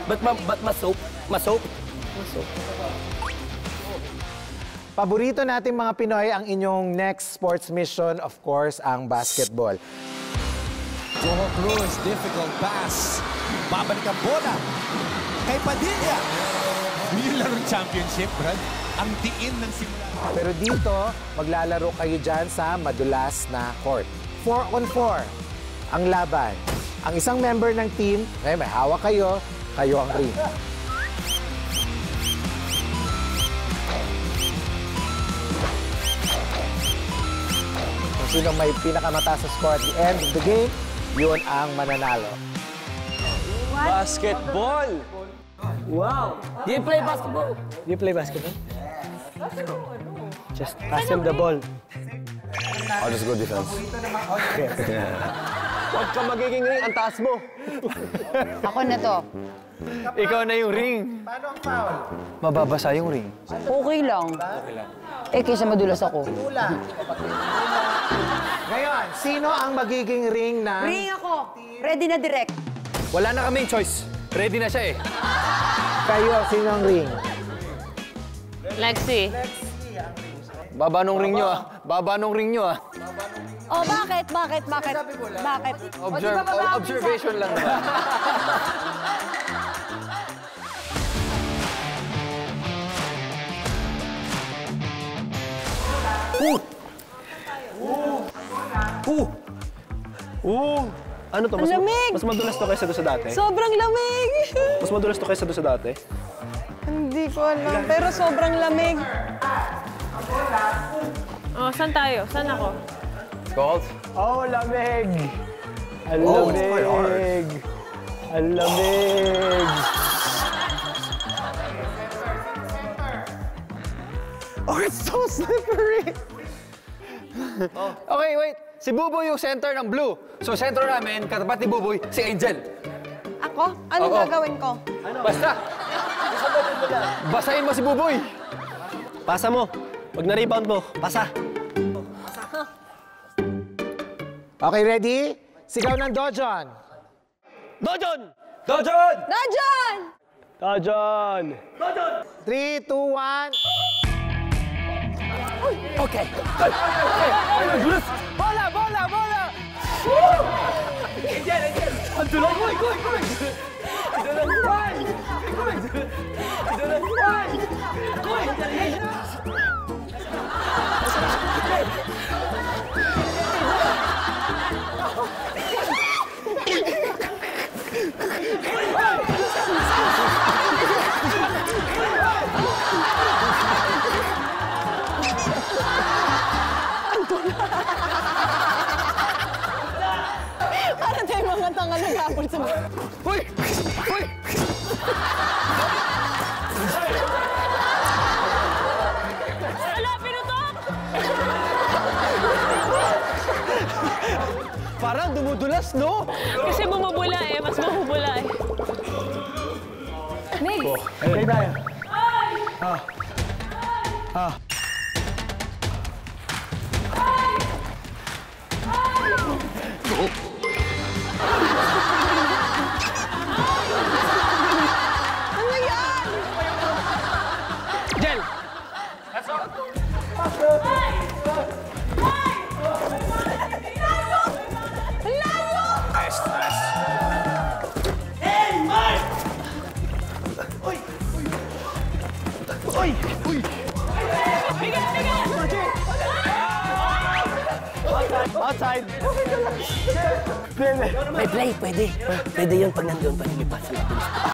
Ba't ma-soap? Ma-soap? Paborito nating mga Pinoy ang inyong next sports mission, of course, ang basketball. Joho Cruz, difficult pass. Babalik ang bola kay Padilla. Yung larong championship, Brad. Ang tiin ng simula. Pero dito, maglalaro kayo dyan sa madulas na court. 4-on-4 ang laban. Ang isang member ng team, may hawak kayo, kayo ang ring. Kung sino may pinakamataas sa score at the end of the game, yun ang mananalo. Basketball! Wow! Do you play basketball? Do you play basketball? Just pass him the ball. I'll just go defense. Huwag ka magiging ring, ang taas mo. Ako na to. Ikaw na yung ring. Paano ang foul? Mababasa yung ring. Okay lang. Eh, kaysa madulas ako. Tula. Ngayon, sino ang magiging ring ng... Ring ako. Ready na direct. Wala na kaming choice. Ready na siya eh. Kayo, sino ang ring? Lexi. Baba nung ring nyo ah. Baba nung ring nyo ah. Oh, bakit? Bakit? Observation lang naman. Ano to? Ang lamig! Mas madulas to kaysa doon sa dati? Sobrang lamig! Mas madulas to kaysa doon sa dati? Hindi ko alam, pero sobrang lamig. Oh, saan tayo? Saan ako? Gold? Oh, lamig! Ang lamig! Ang lamig! Oh, it's so slippery! Okay, wait. Si Buboy yung center ng blue. So, center namin, katapat ni Buboy, si Angel. Ako? Anong gagawin ko? Basta! Basahin mo si Buboy! Pasa mo. Pag na-rebound mo, pasa. Okay, ready? Sigaw ng Dojon. Dojon! Dojon! Rajan! Dojon! 3, 2, 1. Okay. Bola! Bola! Bola! Ang dulang! Goy! Goy! Goy! Dulang! Goy! Goy! Dulang! Goy! Goy! Para tayo mga tanga ng hapon sa mga. Hoy! Hoy! Wala, pinutok! Parang dumudulas, no? Kasi bumubula eh. Mas bumubula eh. Ayun tayo. Ano yan? Jel! Outside! May play, pwede. Pwede yun pag nandoon pa nilipat sa mabilis.